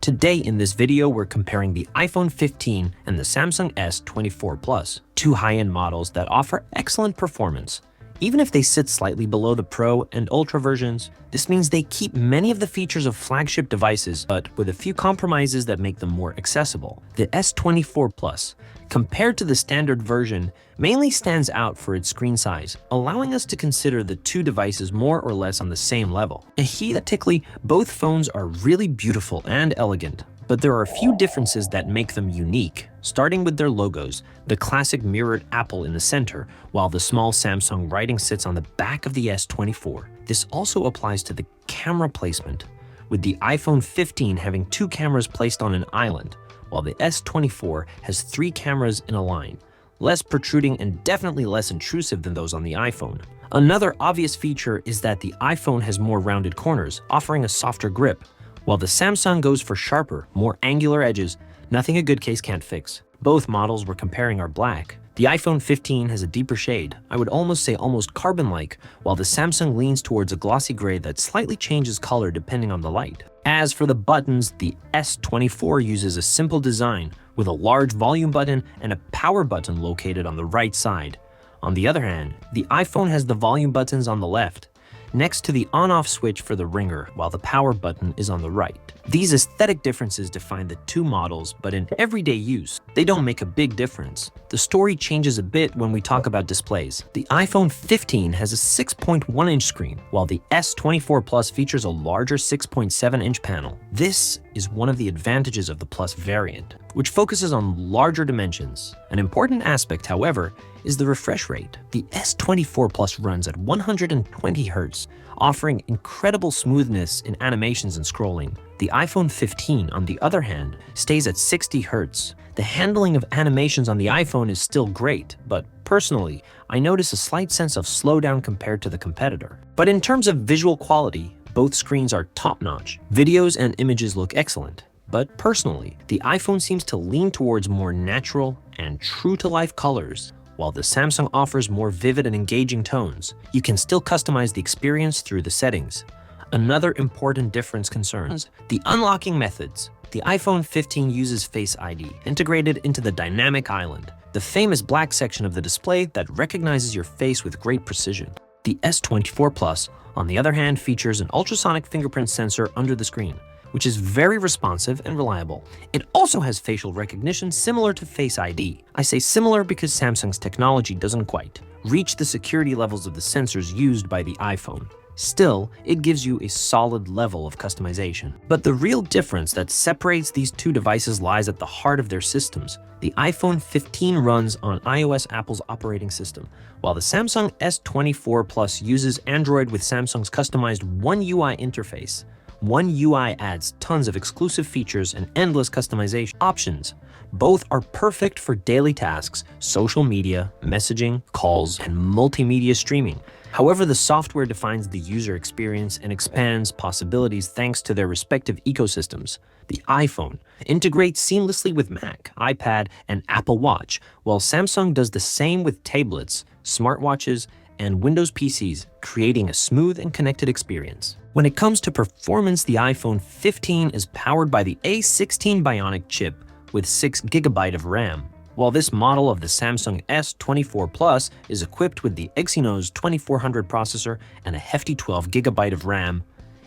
Today in this video, we're comparing the iPhone 15 and the Samsung S24 Plus, two high-end models that offer excellent performance. Even if they sit slightly below the Pro and Ultra versions, this means they keep many of the features of flagship devices, but with a few compromises that make them more accessible. The S24 Plus, compared to the standard version, mainly stands out for its screen size, allowing us to consider the two devices more or less on the same level. Aesthetically, both phones are really beautiful and elegant, but there are a few differences that make them unique, starting with their logos, the classic mirrored apple in the center, while the small Samsung writing sits on the back of the S24. This also applies to the camera placement, with the iPhone 15 having two cameras placed on an island, while the S24 has three cameras in a line, less protruding and definitely less intrusive than those on the iPhone. Another obvious feature is that the iPhone has more rounded corners, offering a softer grip, while the Samsung goes for sharper, more angular edges, nothing a good case can't fix. Both models we're comparing are black. The iPhone 15 has a deeper shade, I would almost say almost carbon-like, while the Samsung leans towards a glossy gray that slightly changes color depending on the light. As for the buttons, the S24 uses a simple design with a large volume button and a power button located on the right side. On the other hand, the iPhone has the volume buttons on the left, next to the on-off switch for the ringer, while the power button is on the right. These aesthetic differences define the two models, but in everyday use, they don't make a big difference. The story changes a bit when we talk about displays. The iPhone 15 has a 6.1-inch screen, while the S24 Plus features a larger 6.7-inch panel. This is one of the advantages of the Plus variant, which focuses on larger dimensions. An important aspect, however, is the refresh rate. The S24 Plus runs at 120 Hz, offering incredible smoothness in animations and scrolling. The iPhone 15, on the other hand, stays at 60 Hz. The handling of animations on the iPhone is still great, but personally, I notice a slight sense of slowdown compared to the competitor. But in terms of visual quality, both screens are top-notch. Videos and images look excellent. But personally, the iPhone seems to lean towards more natural and true-to-life colors, while the Samsung offers more vivid and engaging tones. You can still customize the experience through the settings. Another important difference concerns the unlocking methods. The iPhone 15 uses Face ID, integrated into the dynamic island, the famous black section of the display that recognizes your face with great precision. The S24 Plus, on the other hand, features an ultrasonic fingerprint sensor under the screen, which is very responsive and reliable. It also has facial recognition similar to Face ID. I say similar because Samsung's technology doesn't quite reach the security levels of the sensors used by the iPhone. Still, it gives you a solid level of customization. But the real difference that separates these two devices lies at the heart of their systems. The iPhone 15 runs on iOS, Apple's operating system, while the Samsung S24 Plus uses Android with Samsung's customized One UI interface. One UI adds tons of exclusive features and endless customization options. Both are perfect for daily tasks, social media, messaging, calls, and multimedia streaming. However, the software defines the user experience and expands possibilities thanks to their respective ecosystems. The iPhone integrates seamlessly with Mac, iPad, and Apple Watch, while Samsung does the same with tablets, smartwatches, and Windows PCs, creating a smooth and connected experience. When it comes to performance, the iPhone 15 is powered by the A16 Bionic chip with 6 GB of RAM, while this model of the Samsung S24 Plus is equipped with the Exynos 2400 processor and a hefty 12 GB of RAM.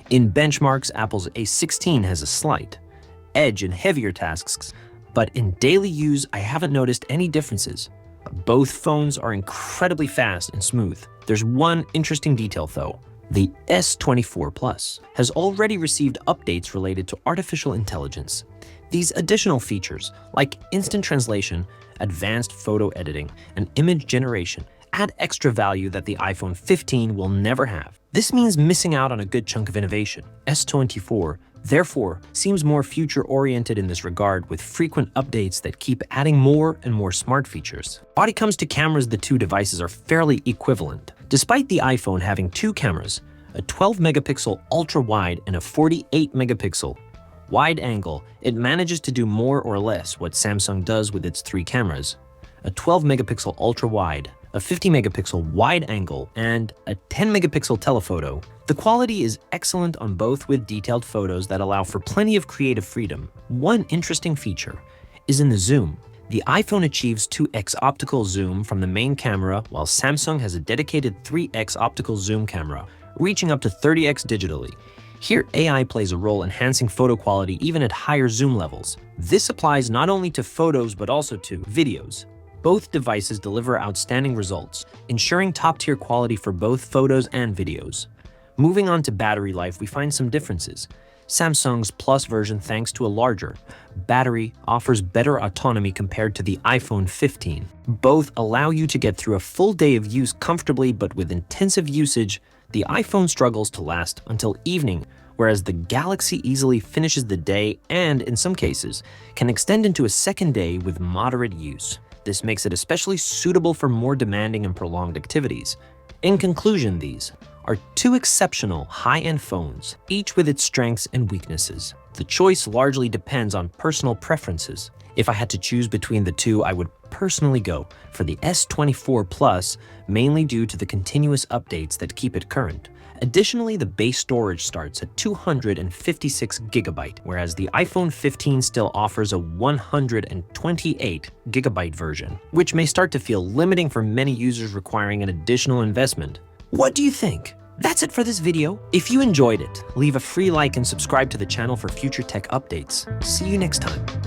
In benchmarks, Apple's A16 has a slight edge in heavier tasks, but in daily use, I haven't noticed any differences. Both phones are incredibly fast and smooth. There's one interesting detail though. The S24 Plus has already received updates related to artificial intelligence. These additional features, like instant translation, advanced photo editing, and image generation, add extra value that the iPhone 15 will never have. This means missing out on a good chunk of innovation. S24, therefore, seems more future-oriented in this regard, with frequent updates that keep adding more and more smart features. When it comes to cameras, the two devices are fairly equivalent. Despite the iPhone having two cameras, a 12-megapixel ultra-wide and a 48-megapixel wide angle, it manages to do more or less what Samsung does with its three cameras. A 12-megapixel ultra-wide, a 50 megapixel wide angle, and a 10 megapixel telephoto. The quality is excellent on both, with detailed photos that allow for plenty of creative freedom. One interesting feature is in the zoom. The iPhone achieves 2x optical zoom from the main camera, while Samsung has a dedicated 3x optical zoom camera, reaching up to 30x digitally. Here, AI plays a role enhancing photo quality even at higher zoom levels. This applies not only to photos but also to videos. Both devices deliver outstanding results, ensuring top-tier quality for both photos and videos. Moving on to battery life, we find some differences. Samsung's Plus version, thanks to a larger battery, offers better autonomy compared to the iPhone 15. Both allow you to get through a full day of use comfortably, but with intensive usage, the iPhone struggles to last until evening, whereas the Galaxy easily finishes the day and, in some cases, can extend into a second day with moderate use. This makes it especially suitable for more demanding and prolonged activities. In conclusion, these are two exceptional high-end phones, each with its strengths and weaknesses. The choice largely depends on personal preferences. If I had to choose between the two, I would personally go for the S24 Plus, mainly due to the continuous updates that keep it current. Additionally, the base storage starts at 256 GB, whereas the iPhone 15 still offers a 128 GB version, which may start to feel limiting for many users, requiring an additional investment. What do you think? That's it for this video. If you enjoyed it, leave a free like and subscribe to the channel for future tech updates. See you next time.